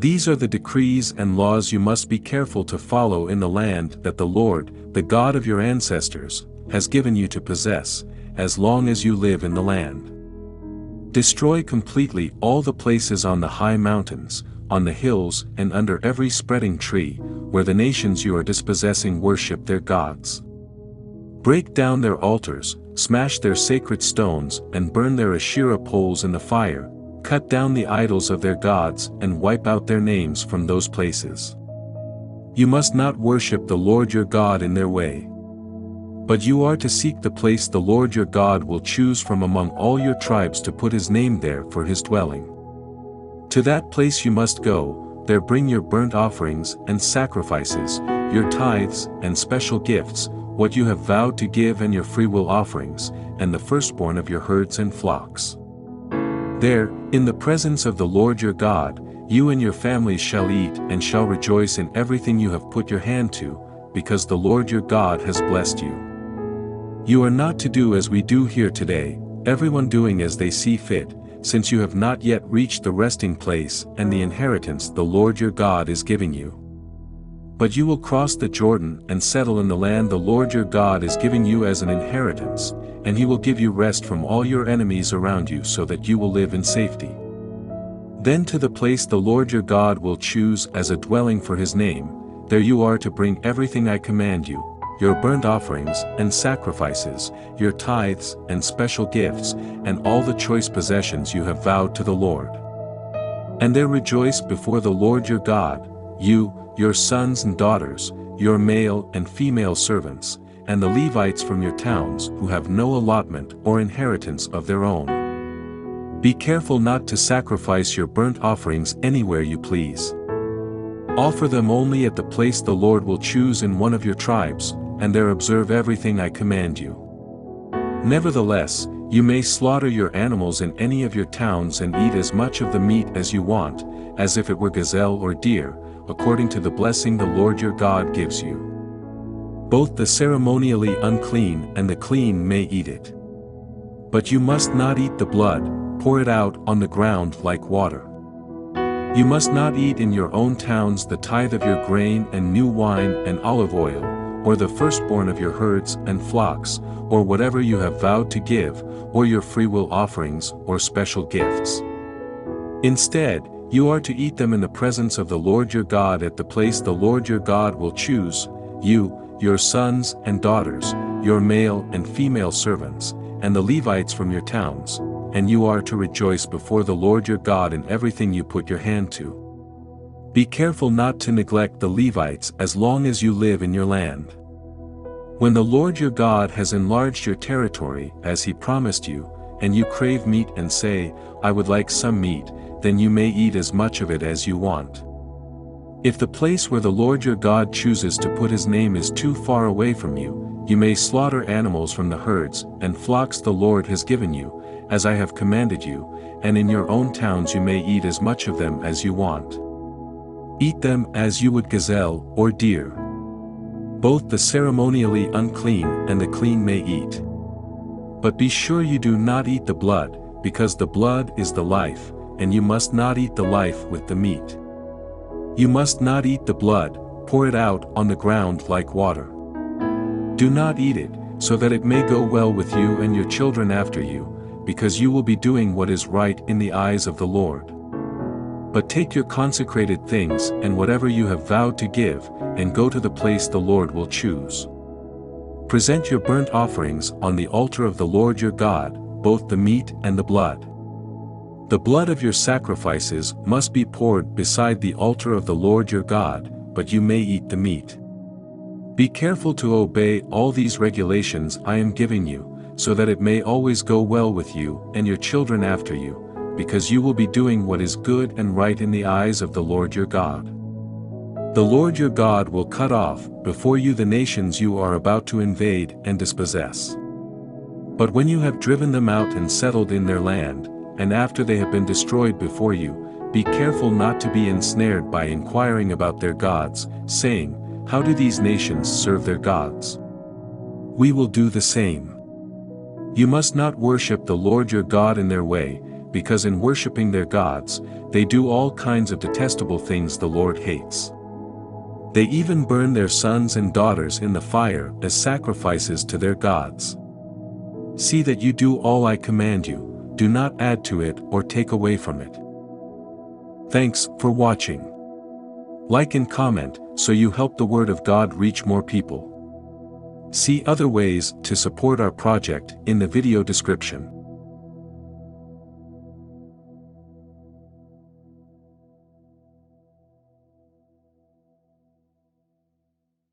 These are the decrees and laws you must be careful to follow in the land that the Lord, the God of your ancestors, has given you to possess, as long as you live in the land. Destroy completely all the places on the high mountains, on the hills and under every spreading tree, where the nations you are dispossessing worship their gods. Break down their altars, smash their sacred stones and burn their Asherah poles in the fire, cut down the idols of their gods and wipe out their names from those places. You must not worship the Lord your God in their way. But you are to seek the place the Lord your God will choose from among all your tribes to put his name there for his dwelling. To that place you must go, there bring your burnt offerings and sacrifices, your tithes and special gifts, what you have vowed to give and your freewill offerings, and the firstborn of your herds and flocks. There, in the presence of the Lord your God, you and your families shall eat and shall rejoice in everything you have put your hand to, because the Lord your God has blessed you. You are not to do as we do here today, everyone doing as they see fit, since you have not yet reached the resting place and the inheritance the Lord your God is giving you. But you will cross the Jordan and settle in the land the Lord your God is giving you as an inheritance, and he will give you rest from all your enemies around you so that you will live in safety. Then to the place the Lord your God will choose as a dwelling for his name, there you are to bring everything I command you, your burnt offerings and sacrifices, your tithes and special gifts, and all the choice possessions you have vowed to the Lord. And there rejoice before the Lord your God, you, your sons and daughters, your male and female servants, and the Levites from your towns who have no allotment or inheritance of their own. Be careful not to sacrifice your burnt offerings anywhere you please. Offer them only at the place the Lord will choose in one of your tribes, and there observe everything I command you. Nevertheless, you may slaughter your animals in any of your towns and eat as much of the meat as you want, as if it were gazelle or deer, according to the blessing the Lord your God gives you. Both the ceremonially unclean and the clean may eat it. But you must not eat the blood, pour it out on the ground like water. You must not eat in your own towns the tithe of your grain and new wine and olive oil, or the firstborn of your herds and flocks, or whatever you have vowed to give, or your freewill offerings or special gifts. Instead, you are to eat them in the presence of the Lord your God at the place the Lord your God will choose, you, your sons and daughters, your male and female servants, and the Levites from your towns, and you are to rejoice before the Lord your God in everything you put your hand to. Be careful not to neglect the Levites as long as you live in your land. When the Lord your God has enlarged your territory as he promised you, and you crave meat and say, I would like some meat, then you may eat as much of it as you want. If the place where the Lord your God chooses to put his name is too far away from you, you may slaughter animals from the herds and flocks the Lord has given you, as I have commanded you, and in your own towns you may eat as much of them as you want. Eat them as you would gazelle or deer. Both the ceremonially unclean and the clean may eat. But be sure you do not eat the blood, because the blood is the life, and you must not eat the life with the meat. You must not eat the blood, pour it out on the ground like water. Do not eat it, so that it may go well with you and your children after you, because you will be doing what is right in the eyes of the Lord. But take your consecrated things and whatever you have vowed to give, and go to the place the Lord will choose. Present your burnt offerings on the altar of the Lord your God, both the meat and the blood. The blood of your sacrifices must be poured beside the altar of the Lord your God, but you may eat the meat. Be careful to obey all these regulations I am giving you, so that it may always go well with you and your children after you, because you will be doing what is good and right in the eyes of the Lord your God. The Lord your God will cut off before you the nations you are about to invade and dispossess. But when you have driven them out and settled in their land, and after they have been destroyed before you, be careful not to be ensnared by inquiring about their gods, saying, How do these nations serve their gods? We will do the same. You must not worship the Lord your God in their way, because in worshiping their gods, they do all kinds of detestable things the Lord hates. They even burn their sons and daughters in the fire as sacrifices to their gods. See that you do all I command you, do not add to it or take away from it. Thanks for watching. Like and comment, so you help the Word of God reach more people. See other ways to support our project in the video description.